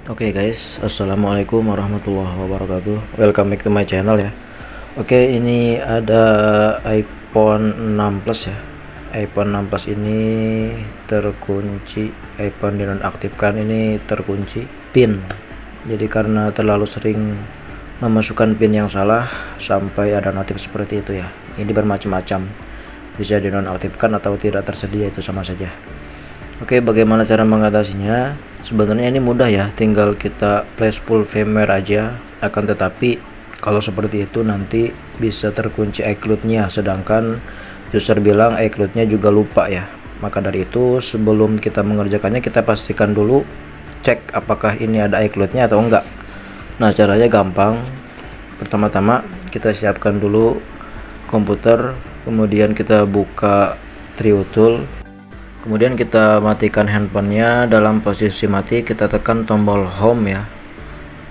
Oke guys, assalamualaikum warahmatullahi wabarakatuh. Welcome back to my channel ya. Oke, ini ada iPhone 6 Plus ya. iPhone 6 Plus ini terkunci, iPhone dinonaktifkan ini terkunci PIN. Jadi karena terlalu sering memasukkan PIN yang salah sampai ada notif seperti itu ya. Ini bermacam-macam. Bisa dinonaktifkan atau tidak tersedia, itu sama saja. Oke, bagaimana cara mengatasinya? Sebenarnya ini mudah ya, tinggal kita flash full firmware aja. Akan tetapi kalau seperti itu nanti bisa terkunci iCloud-nya, sedangkan user bilang iCloud-nya juga lupa ya. Maka dari itu sebelum kita mengerjakannya, kita pastikan dulu cek apakah ini ada iCloud-nya atau enggak. Nah, caranya gampang. Pertama-tama kita siapkan dulu komputer, kemudian kita buka TrioTool. Kemudian kita matikan handphonenya. Dalam posisi mati kita tekan tombol home ya,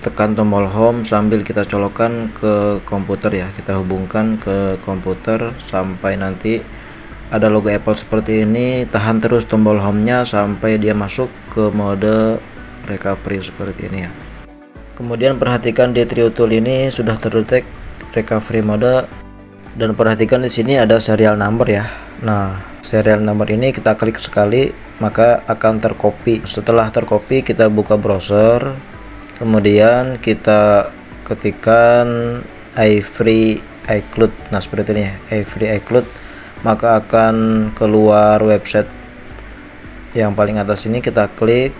tekan tombol home sambil kita colokkan ke komputer ya, kita hubungkan ke komputer sampai nanti ada logo Apple seperti ini. Tahan terus tombol home-nya sampai dia masuk ke mode recovery seperti ini ya. Kemudian perhatikan di TrioTool ini sudah terdetek recovery mode, dan perhatikan di sini ada serial number ya. Nah, serial number ini kita klik sekali maka akan tercopy. Setelah tercopy kita buka browser, kemudian kita ketikkan iFree iCloud. Nah, seperti ini ya, iFree iCloud, maka akan keluar website yang paling atas ini. Kita klik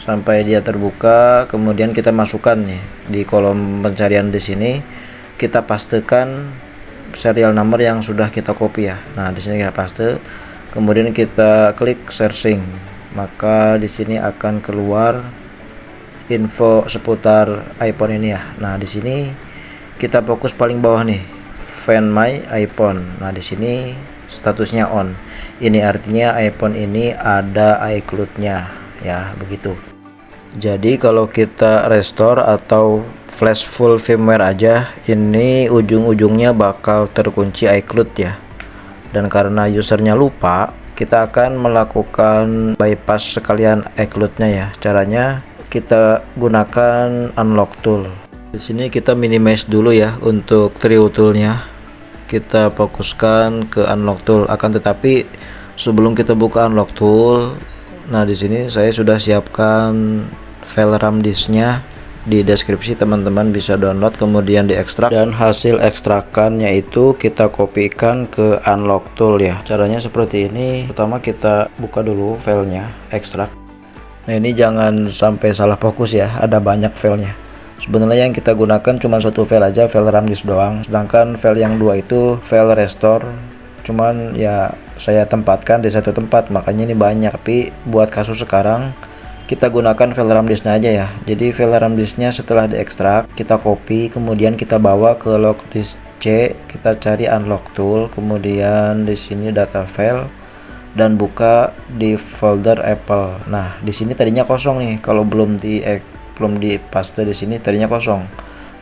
sampai dia terbuka, kemudian kita masukkan nih di kolom pencarian di sini, kita pastekan serial number yang sudah kita copy ya. Nah, di sini kita paste, kemudian kita klik searching, maka di sini akan keluar info seputar iPhone ini ya. Nah, di sini kita fokus paling bawah nih, Find My iPhone. Nah, di sini statusnya on. Ini artinya iPhone ini ada iCloud-nya ya, begitu. Jadi kalau kita restore atau flash full firmware aja, ini ujung-ujungnya bakal terkunci iCloud ya. Dan karena usernya lupa, kita akan melakukan bypass sekalian iCloud-nya ya. Caranya kita gunakan unlock tool. Di sini kita minimize dulu ya untuk TrioTool-nya. Kita fokuskan ke unlock tool. Akan tetapi sebelum kita buka unlock tool, nah di sini saya sudah siapkan file RAM disknya. Di deskripsi teman-teman bisa download kemudian diekstrak, dan hasil ekstrakannya itu kita kopikan ke unlock tool ya. Caranya seperti ini. Pertama kita buka dulu filenya, ekstrak. Nah, ini jangan sampai salah fokus ya, ada banyak filenya. Sebenarnya yang kita gunakan cuma satu file aja, file RAM disk doang, sedangkan file yang dua itu file restore. Cuman ya saya tempatkan di satu tempat, makanya ini banyak. Tapi buat kasus sekarang kita gunakan file RAM disknya aja ya. Jadi file RAM disknya setelah diekstrak kita copy, kemudian kita bawa ke log disk C, kita cari unlock tool, kemudian di sini data file, dan buka di folder Apple. Nah, di sini tadinya kosong nih, kalau belum dipaste di sini tadinya kosong.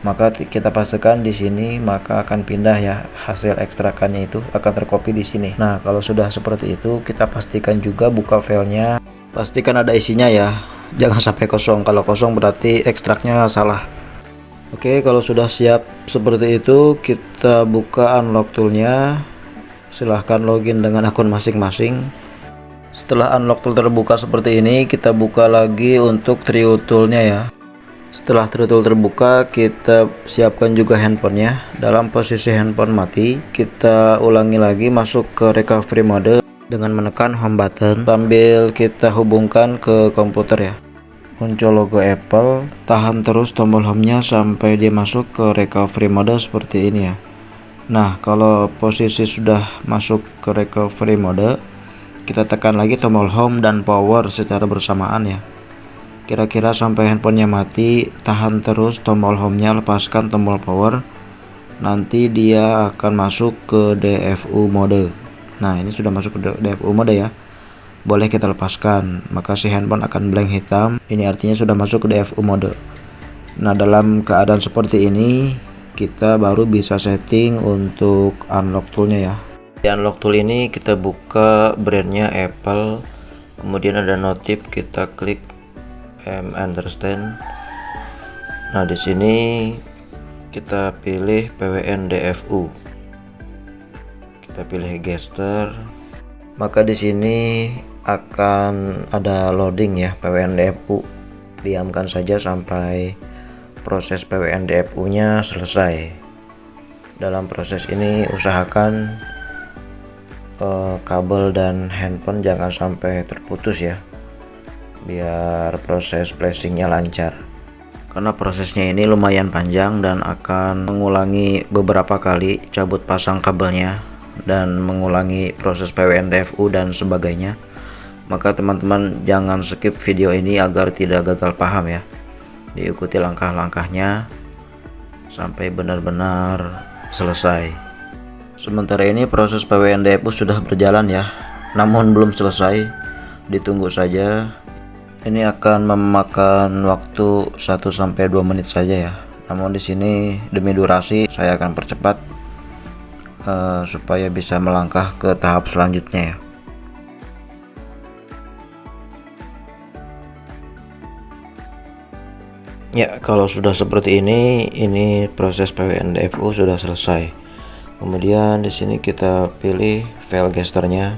Maka kita pastekan di sini, maka akan pindah ya, hasil ekstrakannya itu akan tercopy di sini. Nah, kalau sudah seperti itu kita pastikan juga buka filenya. Pastikan ada isinya ya, jangan sampai kosong. Kalau kosong berarti ekstraknya salah. Oke, kalau sudah siap seperti itu, kita buka unlock toolnya. Silahkan login dengan akun masing-masing. Setelah unlock tool terbuka seperti ini, kita buka lagi untuk TrioTool-nya ya. Setelah TrioTool terbuka, kita siapkan juga handphonenya. Dalam posisi handphone mati, kita ulangi lagi masuk ke recovery mode dengan menekan home button sambil kita hubungkan ke komputer ya. Muncul logo Apple, tahan terus tombol home-nya sampai dia masuk ke recovery mode seperti ini ya. Nah, kalau posisi sudah masuk ke recovery mode, kita tekan lagi tombol home dan power secara bersamaan ya. Kira-kira sampai handphonenya mati, tahan terus tombol home-nya, lepaskan tombol power. Nanti dia akan masuk ke DFU mode. Nah, ini sudah masuk ke DFU mode ya. Boleh kita lepaskan, maka si handphone akan blank hitam. Ini artinya sudah masuk ke DFU mode. Nah, dalam keadaan seperti ini kita baru bisa setting untuk unlock toolnya ya. Di unlock tool ini kita buka brandnya Apple, kemudian ada notif, kita klik understand. Nah, di sini kita pilih PWNDFU. Kita pilih gesture. Maka di sini akan ada loading ya PWNDFU. Diamkan saja sampai proses PWNDFU-nya selesai. Dalam proses ini usahakan kabel dan handphone jangan sampai terputus ya, biar proses flashingnya lancar. Karena prosesnya ini lumayan panjang dan akan mengulangi beberapa kali cabut pasang kabelnya dan mengulangi proses PWNDFU dan sebagainya. Maka teman-teman jangan skip video ini agar tidak gagal paham ya. Diikuti langkah-langkahnya sampai benar-benar selesai. Sementara ini proses PWNDFU sudah berjalan ya, namun belum selesai. Ditunggu saja. Ini akan memakan waktu 1-2 menit saja ya. Namun di sini demi durasi saya akan percepat supaya bisa melangkah ke tahap selanjutnya ya. Ya, kalau sudah seperti ini proses PWNDFU sudah selesai. Kemudian di sini kita pilih file gesturnya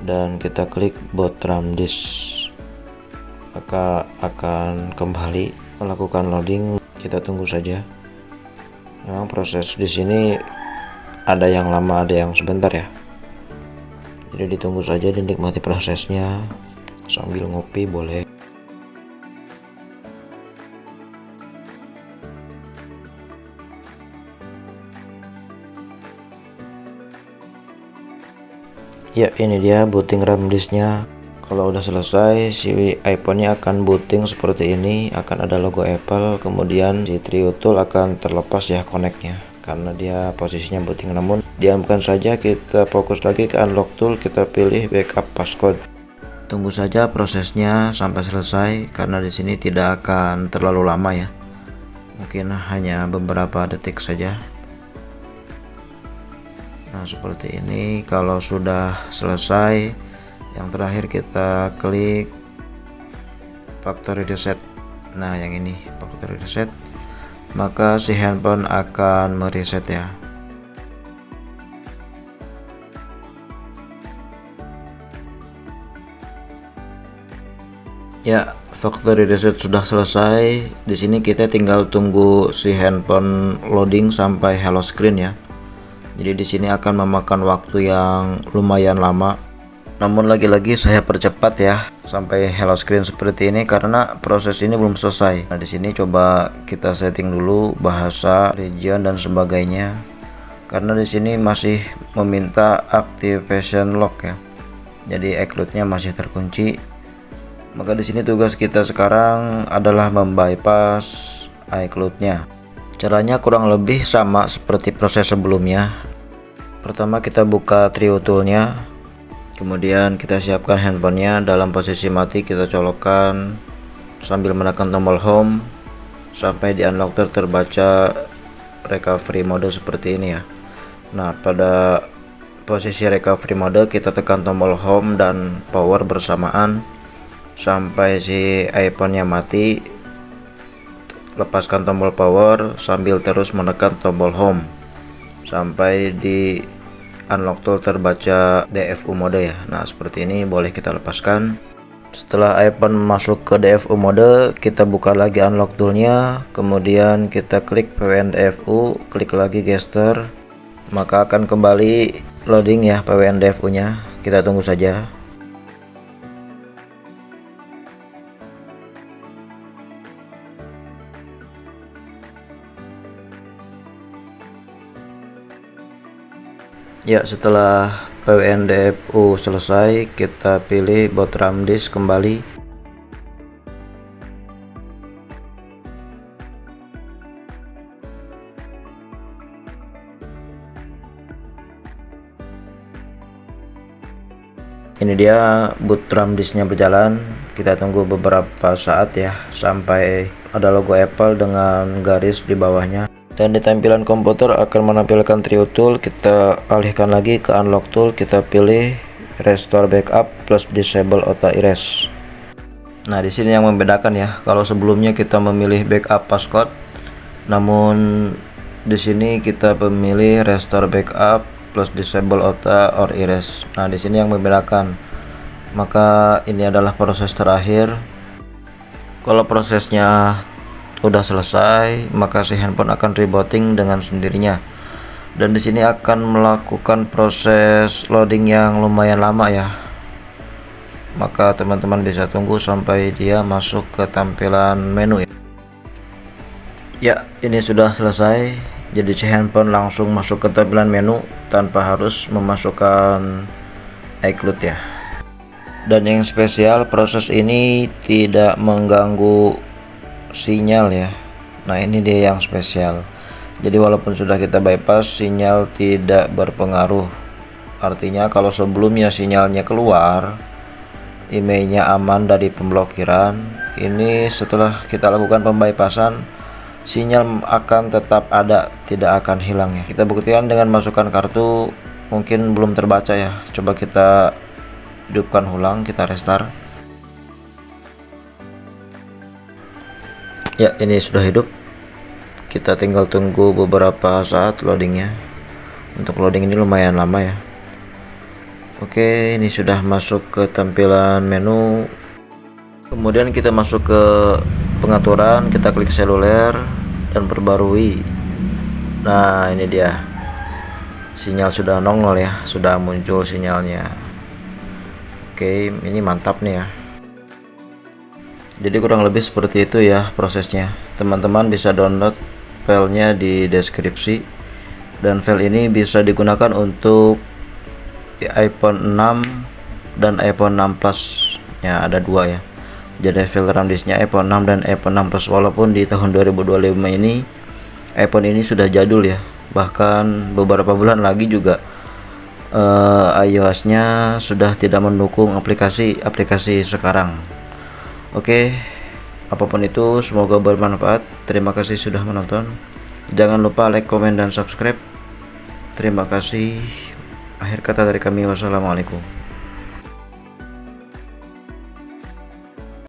dan kita klik boot RAM disk. Maka akan kembali melakukan loading. Kita tunggu saja. Memang proses di sini ada yang lama, ada yang sebentar ya. Jadi ditunggu saja, dinikmati prosesnya sambil ngopi boleh. Ya, ini dia booting RAM disknya. Kalau udah selesai, si iPhone-nya akan booting seperti ini, akan ada logo Apple, kemudian si Trio Tool akan terlepas ya connect-nya karena dia posisinya booting. Namun diamkan saja, kita fokus lagi ke unlock tool, kita pilih backup passcode. Tunggu saja prosesnya sampai selesai karena di sini tidak akan terlalu lama ya. Mungkin hanya beberapa detik saja. Nah, seperti ini. Kalau sudah selesai, yang terakhir kita klik factory reset. Nah, yang ini factory reset, maka si handphone akan mereset ya. Ya, factory reset sudah selesai. Di sini kita tinggal tunggu si handphone loading sampai hello screen ya. Jadi di sini akan memakan waktu yang lumayan lama. Namun lagi-lagi saya percepat ya sampai hello screen seperti ini karena proses ini belum selesai. Nah, di sini coba kita setting dulu bahasa, region dan sebagainya. Karena di sini masih meminta activation lock ya. Jadi iCloud-nya masih terkunci. Maka di sini tugas kita sekarang adalah membypass iCloud-nya. Caranya kurang lebih sama seperti proses sebelumnya. Pertama kita buka Trio Tool-nya. Kemudian kita siapkan handphonenya dalam posisi mati, kita colokkan sambil menekan tombol home sampai di unlock terbaca recovery mode seperti ini ya. Nah, pada posisi recovery mode kita tekan tombol home dan power bersamaan sampai si iPhone-nya mati. Lepaskan tombol power sambil terus menekan tombol home sampai di unlock tool terbaca DFU mode ya. Nah, seperti ini boleh kita lepaskan. Setelah iPhone masuk ke DFU mode, kita buka lagi unlock toolnya, kemudian kita klik PWNDFU, klik lagi gesture, maka akan kembali loading ya PWNDFU nya. Kita tunggu saja. Ya, setelah PWNDFU selesai, kita pilih boot RAM disk kembali. Ini dia boot RAM disknya berjalan. Kita tunggu beberapa saat ya sampai ada logo Apple dengan garis di bawahnya. Dan di tampilan komputer akan menampilkan Trio Tool. Kita alihkan lagi ke unlock tool, kita pilih restore backup plus disable auto erase. Nah, di sini yang membedakan ya. Kalau sebelumnya kita memilih backup passcode, namun di sini kita memilih restore backup plus disable auto or erase. Nah, di sini yang membedakan. Maka ini adalah proses terakhir. Kalau prosesnya udah selesai, maka si handphone akan rebooting dengan sendirinya. Dan di sini akan melakukan proses loading yang lumayan lama ya. Maka teman-teman bisa tunggu sampai dia masuk ke tampilan menu ya. Ya, ini sudah selesai. Jadi si handphone langsung masuk ke tampilan menu tanpa harus memasukkan iCloud ya. Dan yang spesial, proses ini tidak mengganggu sinyal ya. Nah, ini dia yang spesial. Jadi walaupun sudah kita bypass, sinyal tidak berpengaruh. Artinya kalau sebelumnya sinyalnya keluar, emailnya aman dari pemblokiran, ini setelah kita lakukan pembypassan, sinyal akan tetap ada, tidak akan hilang ya. Kita buktikan dengan masukkan kartu, mungkin belum terbaca ya. Coba kita hidupkan ulang, kita restart. Ya, ini sudah hidup. Kita tinggal tunggu beberapa saat loadingnya. Untuk loading ini lumayan lama ya. Oke, ini sudah masuk ke tampilan menu. Kemudian kita masuk ke pengaturan, kita klik seluler dan perbarui. Nah, ini dia. Sinyal sudah nongol ya, sudah muncul sinyalnya. Oke, ini mantap nih ya. Jadi kurang lebih seperti itu ya prosesnya. Teman-teman bisa download filenya di deskripsi. Dan file ini bisa digunakan untuk iPhone 6 dan iPhone 6 Plus ya, ada dua ya. Jadi file RAM disknya iPhone 6 dan iPhone 6 Plus. Walaupun di tahun 2025 ini iPhone ini sudah jadul ya, bahkan beberapa bulan lagi juga iOS-nya sudah tidak mendukung aplikasi sekarang. Oke, apapun itu semoga bermanfaat. Terima kasih sudah menonton. Jangan lupa like, komen, dan subscribe. Terima kasih. Akhir kata dari kami, wassalamualaikum.